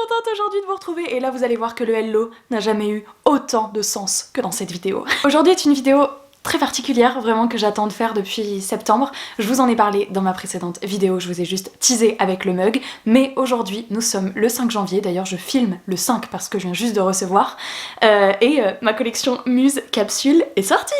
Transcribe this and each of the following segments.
contente aujourd'hui de vous retrouver et là vous allez voir que le hello n'a jamais eu autant de sens que dans cette vidéo. Aujourd'hui est une vidéo très particulière, vraiment, que j'attends de faire depuis septembre. Je vous en ai parlé dans ma précédente vidéo, je vous ai juste teasé avec le mug, mais aujourd'hui nous sommes le 5 janvier, d'ailleurs je filme le 5 parce que je viens juste de recevoir, ma collection Muse Capsule est sortie.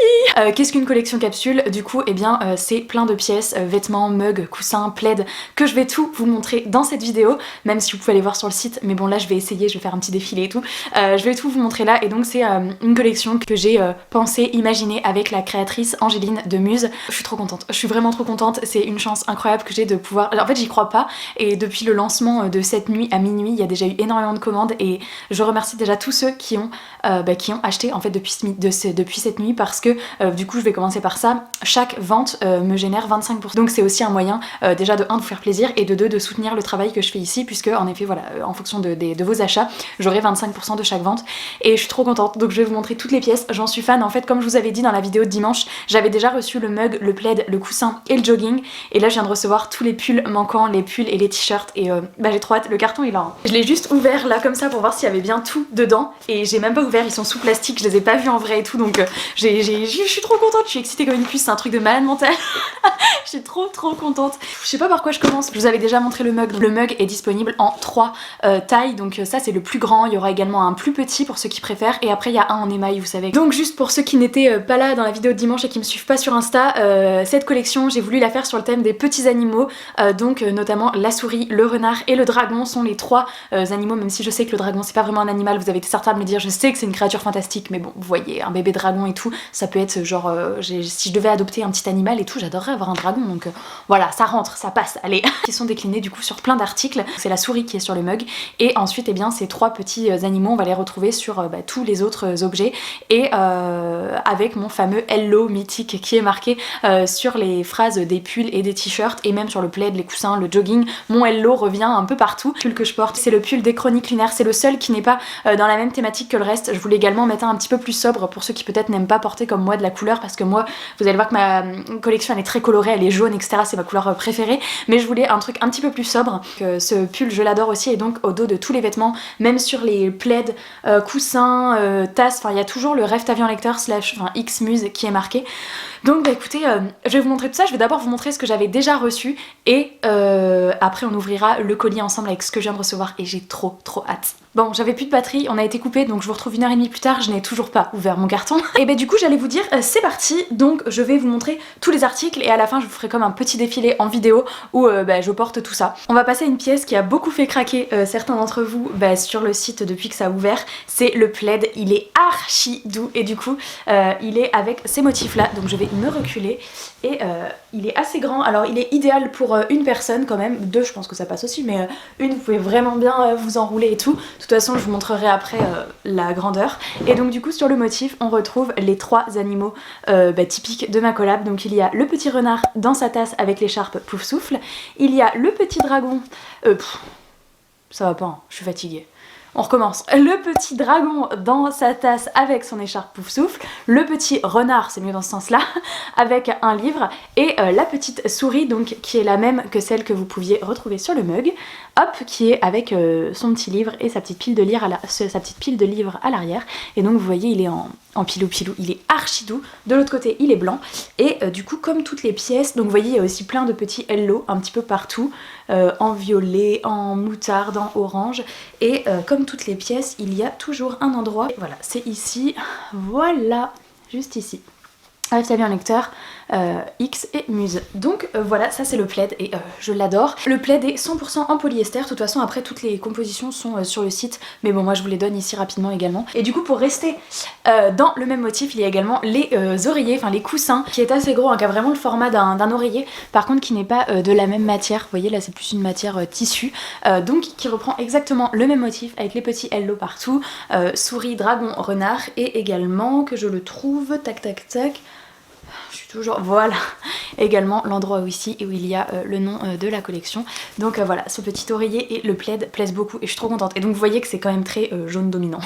Qu'est-ce qu'une collection capsule? Du coup, eh bien c'est plein de pièces, vêtements, mugs, coussins, plaids, que je vais tout vous montrer dans cette vidéo, même si vous pouvez aller voir sur le site, mais bon là je vais essayer, je vais faire un petit défilé et tout. Je vais tout vous montrer là, et donc c'est une collection que j'ai pensée, imaginée avec la créatrice Angéline de Muse. Je suis trop contente, je suis vraiment trop contente, c'est une chance incroyable que j'ai de pouvoir... Alors, en fait j'y crois pas, et depuis le lancement de cette nuit à minuit, il y a déjà eu énormément de commandes, et je remercie déjà tous ceux qui ont acheté en fait depuis cette nuit, parce que du coup je vais commencer par ça, chaque vente me génère 25%. Donc c'est aussi un moyen déjà de 1 de vous faire plaisir, et de 2 de soutenir le travail que je fais ici, puisque en effet voilà, en fonction de vos achats, j'aurai 25% de chaque vente, et je suis trop contente. Donc je vais vous montrer toutes les pièces, j'en suis fan. En fait, comme je vous avais dit dans la vidéo de dimanche, j'avais déjà reçu le mug, le plaid, le coussin et le jogging, et là je viens de recevoir tous les pulls manquants, les pulls et les t-shirts, et j'ai trop hâte. Le carton est là, hein. Je l'ai juste ouvert là comme ça pour voir s'il y avait bien tout dedans, et j'ai même pas ouvert, ils sont sous plastique, je les ai pas vus en vrai et tout, donc je suis trop contente, je suis excitée comme une puce, c'est un truc de malade mental. Je suis trop contente. Je sais pas par quoi je commence. Je vous avais déjà montré le mug. Le mug est disponible en 3 tailles, donc ça c'est le plus grand. Il y aura également un plus petit pour ceux qui préfèrent, et après il y a un en émail, vous savez. Donc juste pour ceux qui n'étaient pas là dans la vidéo de dimanche et qui me suivent pas sur Insta, cette collection j'ai voulu la faire sur le thème des petits animaux, donc notamment la souris, le renard et le dragon sont les 3 animaux, même si je sais que le dragon c'est pas vraiment un animal, vous avez été certains de me dire, je sais que c'est une créature fantastique, mais bon, vous voyez, un bébé dragon et tout, ça peut être genre, si je devais adopter un petit animal et tout, j'adorerais avoir un dragon, donc voilà, ça rentre, ça passe, allez. Qui sont déclinés du coup sur plein d'articles. C'est la souris qui est sur le mug, et ensuite eh bien ces 3 petits animaux on va les retrouver sur tous les autres objets, et avec mon fameux hello mythique qui est marqué sur les phrases des pulls et des t-shirts, et même sur le plaid, les coussins, le jogging, mon hello revient un peu partout. Le pull que je porte, c'est le pull des Chroniques Lunaires, c'est le seul qui n'est pas dans la même thématique que le reste. Je voulais également mettre un petit peu plus sobre pour ceux qui peut-être n'aiment pas porter comme moi de la couleur, parce que moi vous allez voir que ma collection elle est très colorée, elle est jaune etc, c'est ma couleur préférée, mais je voulais un truc un petit peu plus sobre. Ce pull je l'adore aussi, et donc au dos de tous les vêtements, même sur les plaids, coussins, tasses, enfin il y a toujours le Rêve ta vie en lecteur / X Muse qui est marqué. Donc bah écoutez, je vais vous montrer tout ça. Je vais d'abord vous montrer ce que j'avais déjà reçu, et après on ouvrira le colis ensemble avec ce que je viens de recevoir, et j'ai trop hâte. Bon, j'avais plus de batterie, on a été coupé, donc je vous retrouve 1h30 plus tard, je n'ai toujours pas ouvert mon carton. Et bah du coup j'allais vous dire, c'est parti. Donc je vais vous montrer tous les articles, et à la fin je vous ferai comme un petit défilé en vidéo où je porte tout ça. On va passer à une pièce qui a beaucoup fait craquer certains d'entre vous sur le site depuis que ça a ouvert, c'est le plaid. Il est archi doux, et du coup il est avec ces motifs là, donc je vais me reculer, et il est assez grand. Alors il est idéal pour une personne quand même, 2 je pense que ça passe aussi, mais une vous pouvez vraiment bien vous enrouler et tout. De toute façon je vous montrerai après la grandeur. Et donc du coup sur le motif on retrouve les 3 animaux typiques de ma collab. Donc il y a le petit renard dans sa tasse avec l'écharpe Pouf Souffle, il y a le petit dragon, ça va pas hein, je suis fatiguée. On recommence. Le petit dragon dans sa tasse avec son écharpe Pouf Souffle, le petit renard, c'est mieux dans ce sens-là, avec un livre, et la petite souris donc qui est la même que celle que vous pouviez retrouver sur le mug, hop, qui est avec son petit livre et sa petite pile de livres à l'arrière. Et donc vous voyez il est en pilou, il est archi doux. De l'autre côté il est blanc, et du coup comme toutes les pièces, donc vous voyez il y a aussi plein de petits hello un petit peu partout, en violet, en moutarde, en orange, et comme toutes les pièces il y a toujours un endroit, et voilà c'est ici, voilà, juste ici. Rêve ta vie en lecteur, X et Muse. Donc voilà, ça c'est le plaid, et je l'adore. Le plaid est 100% en polyester, de toute façon après toutes les compositions sont sur le site, mais bon moi je vous les donne ici rapidement également. Et du coup pour rester dans le même motif, il y a également les oreillers, enfin les coussins, qui est assez gros, hein, qui a vraiment le format d'un oreiller, par contre qui n'est pas de la même matière, vous voyez là c'est plus une matière tissu, donc qui reprend exactement le même motif avec les petits hello partout, souris, dragon, renard, et également que je le trouve, tac, je suis toujours... Voilà, également l'endroit ici où il y a le nom de la collection. Donc voilà, ce petit oreiller et le plaid plaisent beaucoup et je suis trop contente. Et donc vous voyez que c'est quand même très jaune dominant.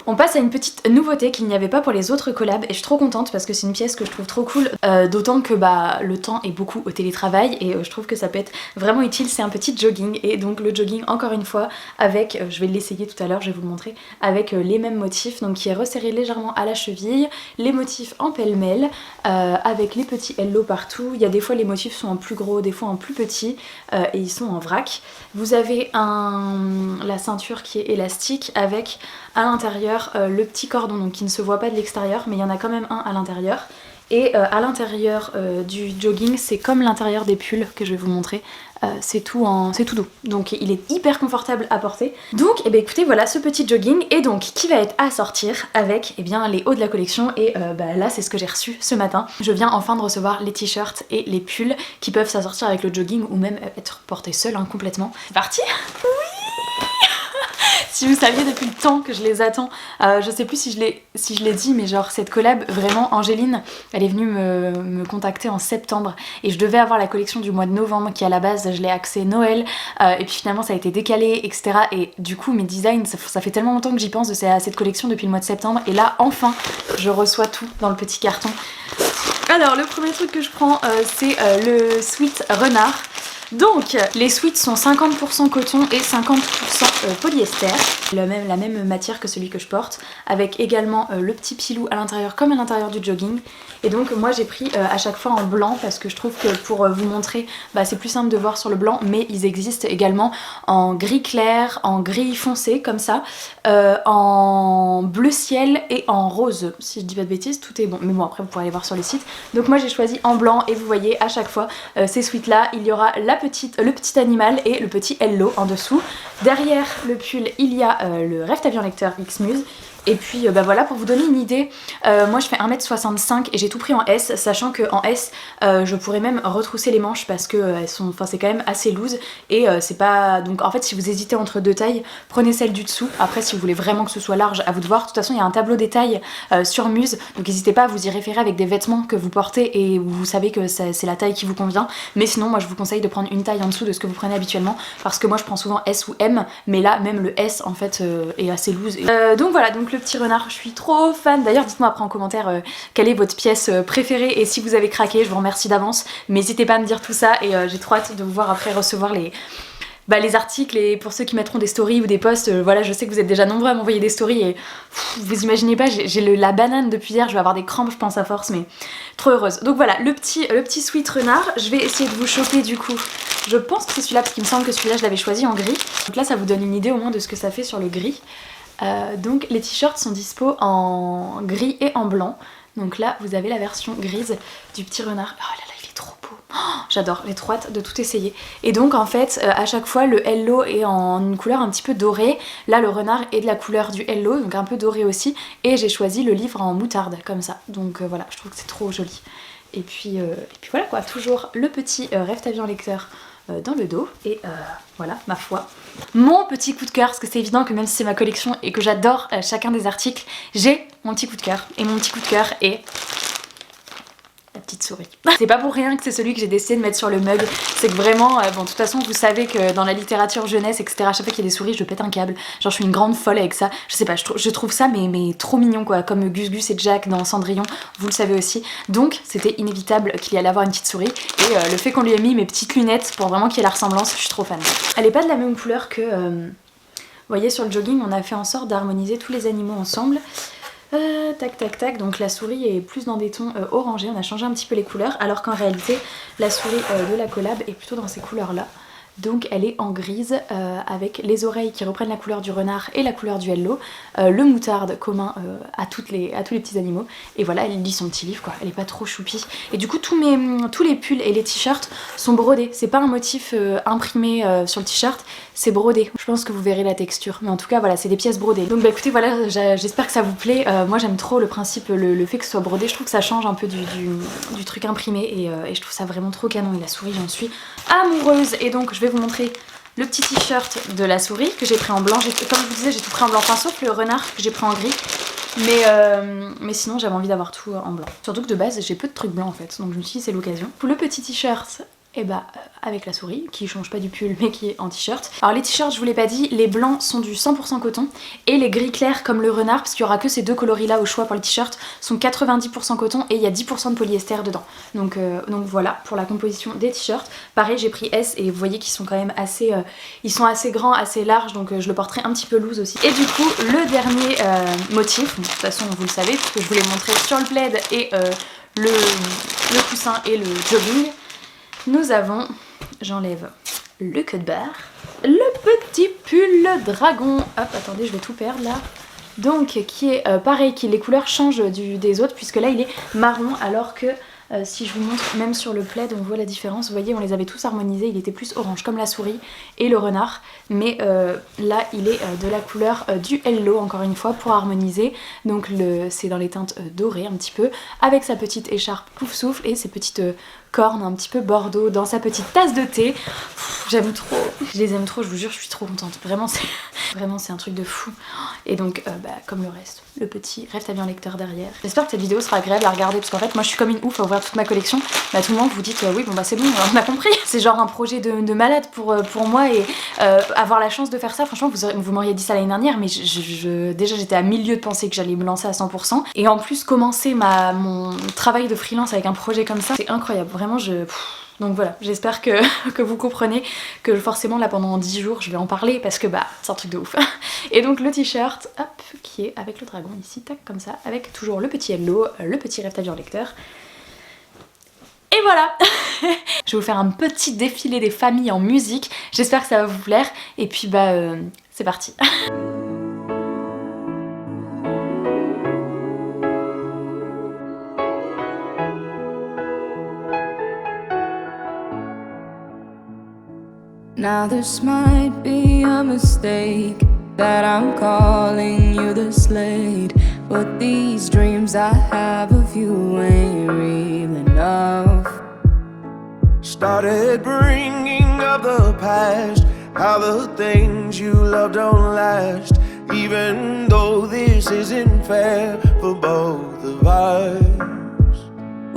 On passe à une petite nouveauté qu'il n'y avait pas pour les autres collabs et je suis trop contente parce que c'est une pièce que je trouve trop cool. D'autant que bah le temps est beaucoup au télétravail et je trouve que ça peut être vraiment utile. C'est un petit jogging et donc le jogging encore une fois avec, je vais l'essayer tout à l'heure, je vais vous le montrer, avec les mêmes motifs, donc qui est resserré légèrement à la cheville, les motifs en pêle-mêle, avec les petits hello partout. Il y a des fois les motifs sont en plus gros, des fois en plus petit et ils sont en vrac. Vous avez la ceinture qui est élastique avec à l'intérieur le petit cordon donc qui ne se voit pas de l'extérieur mais il y en a quand même un à l'intérieur. Et à l'intérieur du jogging, c'est comme l'intérieur des pulls que je vais vous montrer, c'est tout doux. Donc il est hyper confortable à porter. Donc eh bien, écoutez, voilà ce petit jogging et donc qui va être à sortir avec eh bien, les hauts de la collection et bah, là c'est ce que j'ai reçu ce matin. Je viens enfin de recevoir les t-shirts et les pulls qui peuvent s'assortir avec le jogging ou même être portés seuls hein, complètement. C'est parti. Si vous saviez depuis le temps que je les attends, je sais plus si je l'ai dit, mais genre cette collab, vraiment Angéline, elle est venue me contacter en septembre et je devais avoir la collection du mois de novembre qui à la base je l'ai axée Noël et puis finalement ça a été décalé etc. Et du coup mes designs, ça fait tellement longtemps que j'y pense à cette collection depuis le mois de septembre et là enfin je reçois tout dans le petit carton. Alors le premier truc que je prends c'est le sweat renard. Donc les sweats sont 50% coton et 50% polyester, la même matière que celui que je porte, avec également le petit pilou à l'intérieur comme à l'intérieur du jogging. Et donc moi j'ai pris à chaque fois en blanc parce que je trouve que pour vous montrer bah, c'est plus simple de voir sur le blanc, mais ils existent également en gris clair, en gris foncé comme ça, en bleu ciel et en rose. Si je dis pas de bêtises, tout est bon, mais bon après vous pourrez aller voir sur le site. Donc moi j'ai choisi en blanc et vous voyez à chaque fois ces sweats là, il y aura le petit animal et le petit hello en dessous. Derrière le pull il y a le Rêve ta vie en lecteur X-Muse. Et puis bah voilà, pour vous donner une idée, moi je fais 1m65 et j'ai tout pris en S, sachant que en S je pourrais même retrousser les manches parce que c'est quand même assez loose et c'est pas... Donc en fait si vous hésitez entre deux tailles, prenez celle du dessous. Après si vous voulez vraiment que ce soit large, à vous de voir. De toute façon il y a un tableau des tailles sur Muse, donc n'hésitez pas à vous y référer avec des vêtements que vous portez et vous savez que c'est la taille qui vous convient. Mais sinon moi je vous conseille de prendre une taille en dessous de ce que vous prenez habituellement parce que moi je prends souvent S ou M, mais là même le S en fait est assez loose. Donc voilà, donc le petit renard, je suis trop fan. D'ailleurs dites-moi après en commentaire quelle est votre pièce préférée et si vous avez craqué, je vous remercie d'avance. Mais n'hésitez pas à me dire tout ça et j'ai trop hâte de vous voir après recevoir les articles. Et pour ceux qui mettront des stories ou des posts, voilà, je sais que vous êtes déjà nombreux à m'envoyer des stories et vous imaginez pas, j'ai la banane depuis hier, je vais avoir des crampes je pense à force, mais trop heureuse. Donc voilà, le petit sweat renard, je vais essayer de vous choper du coup. Je pense que c'est celui-là parce qu'il me semble que celui-là je l'avais choisi en gris. Donc là ça vous donne une idée au moins de ce que ça fait sur le gris. Donc les t-shirts sont dispo en gris et en blanc. Donc là vous avez la version grise du petit renard. Oh là là il est trop beau, oh, j'adore, j'ai trop hâte de tout essayer. Et donc en fait à chaque fois le hello est en une couleur un petit peu dorée. Là le renard est de la couleur du hello, donc un peu doré aussi. Et j'ai choisi le livre en moutarde comme ça. Donc voilà, je trouve que c'est trop joli. Et puis voilà quoi, toujours le petit Rêve ta vie en lecteur dans le dos et voilà ma foi mon petit coup de cœur, parce que c'est évident que même si c'est ma collection et que j'adore chacun des articles, j'ai mon petit coup de cœur et mon petit coup de cœur est la petite souris. C'est pas pour rien que c'est celui que j'ai décidé de mettre sur le mug, c'est que vraiment, bon de toute façon vous savez que dans la littérature jeunesse etc, à chaque fois qu'il y a des souris je pète un câble, genre je suis une grande folle avec ça, je sais pas, je trouve ça mais trop mignon quoi, comme Gus Gus et Jack dans Cendrillon, vous le savez aussi, donc c'était inévitable qu'il y allait avoir une petite souris et le fait qu'on lui ait mis mes petites lunettes pour vraiment qu'il y ait la ressemblance, je suis trop fan. Elle est pas de la même couleur que, vous voyez sur le jogging on a fait en sorte d'harmoniser tous les animaux ensemble. Tac tac tac, donc la souris est plus dans des tons orangés, on a changé un petit peu les couleurs alors qu'en réalité la souris de la collab est plutôt dans ces couleurs là. Donc elle est en grise avec les oreilles qui reprennent la couleur du renard et la couleur du hello, le moutarde commun à tous les petits animaux, et voilà elle lit son petit livre quoi, elle est pas trop choupie. Et du coup tous les pulls et les t-shirts sont brodés, c'est pas un motif imprimé sur le t-shirt, c'est brodé. Je pense que vous verrez la texture, mais en tout cas voilà c'est des pièces brodées. Donc bah écoutez voilà, j'espère que ça vous plaît. Moi j'aime trop le principe, le fait que ce soit brodé, je trouve que ça change un peu du truc imprimé et je trouve ça vraiment trop canon. Et la souris j'en suis amoureuse. Et donc je vais vous montrer le petit t-shirt de la souris que j'ai pris en blanc. Comme je vous disais j'ai tout pris en blanc, enfin sauf le renard que j'ai pris en gris. Mais sinon j'avais envie d'avoir tout en blanc. Surtout que de base j'ai peu de trucs blancs en fait, donc je me suis dit c'est l'occasion. Pour le petit t-shirt, et bah avec la souris qui change pas du pull mais qui est en t-shirt. Alors les t-shirts, je vous l'ai pas dit, les blancs sont du 100% coton et les gris clairs comme le renard, parce qu'il y aura que ces deux coloris là au choix pour les t-shirts, sont 90% coton et il y a 10% de polyester dedans. Donc voilà pour la composition des t-shirts. Pareil, j'ai pris S et vous voyez qu'ils sont quand même assez ils sont assez grands, assez larges, donc je le porterai un petit peu loose aussi. Et du coup le dernier motif, de toute façon vous le savez parce que je vous l'ai montré sur le plaid et le coussin et le jogging. Nous avons, j'enlève le code barre, le petit pull dragon, hop attendez je vais tout perdre là, donc qui est pareil, les couleurs changent des autres puisque là il est marron alors que si je vous montre même sur le plaid on voit la différence, vous voyez on les avait tous harmonisés, il était plus orange comme la souris et le renard, mais là il est de la couleur du Hello encore une fois pour harmoniser, donc c'est dans les teintes dorées un petit peu, avec sa petite écharpe pouf souffle et ses petites cornes un petit peu bordeaux dans sa petite tasse de thé. J'aime trop, je les aime trop, je vous jure je suis trop contente, vraiment c'est un truc de fou. Et donc comme le reste, le petit Rêve ta vie en lecteur derrière. J'espère que cette vidéo sera agréable à regarder parce qu'en fait moi je suis comme une ouf à ouvrir toute ma collection. Bah tout le monde vous dites oui bon bah c'est bon on a compris. C'est genre un projet de malade pour moi et avoir la chance de faire ça, franchement vous m'auriez dit ça l'année dernière mais déjà j'étais à milieu de penser que j'allais me lancer à 100% et en plus commencer mon travail de freelance avec un projet comme ça, c'est incroyable, vraiment donc voilà, j'espère que vous comprenez que forcément là pendant 10 jours je vais en parler parce que c'est un truc de ouf. Et donc le t-shirt, hop, qui est avec le dragon ici, tac comme ça, avec toujours le petit Hello, le petit Rêve ta vie en lecteur. Et voilà. Je vais vous faire un petit défilé des familles en musique, j'espère que ça va vous plaire et puis c'est parti. Now this might be a mistake that I'm calling you the Slade, but these dreams I have of you ain't real enough. Started bringing up the past, how the things you love don't last, even though this isn't fair for both of us.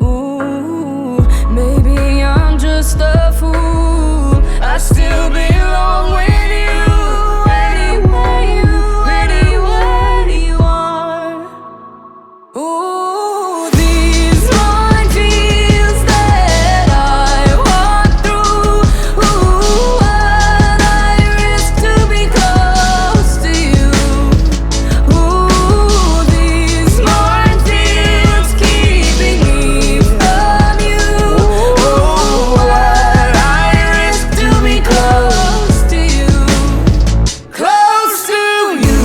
Ooh, maybe I'm just a fool, I still belong with you, anywhere you are. Ooh, these minefields that I walk through, ooh, what I risk to be close to you. Ooh, these minefields keeping me from you. Ooh, what I risk to be close to you. Close to you.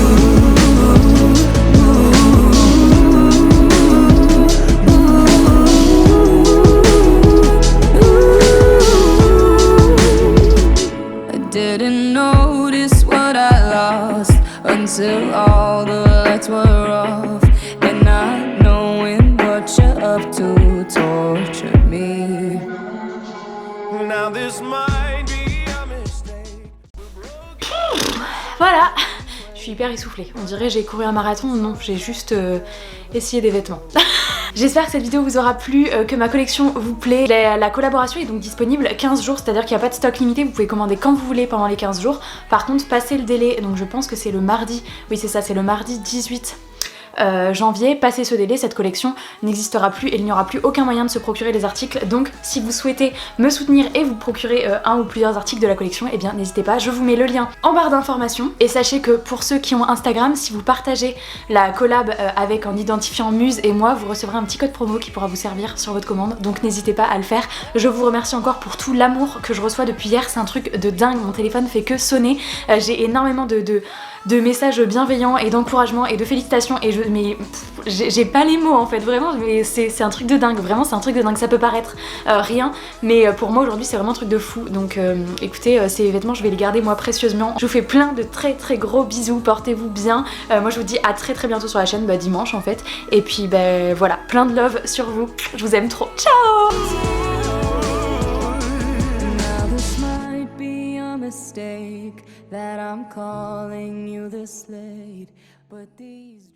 I didn't notice what I lost until all the lights were off, and not knowing what you're up to torture me. Now this might be a mistake. Voilà, je suis hyper essoufflée. On dirait j'ai couru un marathon, non, j'ai juste essayé des vêtements. J'espère que cette vidéo vous aura plu, que ma collection vous plaît. La collaboration est donc disponible 15 jours, c'est-à-dire qu'il n'y a pas de stock limité, vous pouvez commander quand vous voulez pendant les 15 jours. Par contre, passez le délai, donc je pense que c'est le mardi, oui c'est ça, c'est le mardi 18 janvier, passé ce délai, cette collection n'existera plus et il n'y aura plus aucun moyen de se procurer les articles. Donc si vous souhaitez me soutenir et vous procurer un ou plusieurs articles de la collection, eh bien n'hésitez pas, je vous mets le lien en barre d'informations. Et sachez que pour ceux qui ont Instagram, si vous partagez la collab avec en identifiant Muse et moi, vous recevrez un petit code promo qui pourra vous servir sur votre commande, donc n'hésitez pas à le faire. Je vous remercie encore pour tout l'amour que je reçois depuis hier, c'est un truc de dingue, mon téléphone fait que sonner, j'ai énormément de messages bienveillants et d'encouragement et de félicitations et j'ai pas les mots en fait, vraiment, mais c'est un truc de dingue, vraiment c'est un truc de dingue, ça peut paraître rien, mais pour moi aujourd'hui c'est vraiment un truc de fou, donc écoutez, ces vêtements je vais les garder moi précieusement. Je vous fais plein de très gros bisous, portez-vous bien, moi je vous dis à très bientôt sur la chaîne, dimanche en fait, et puis voilà, plein de love sur vous, je vous aime trop, ciao. Mistake that I'm calling you the Slade, but these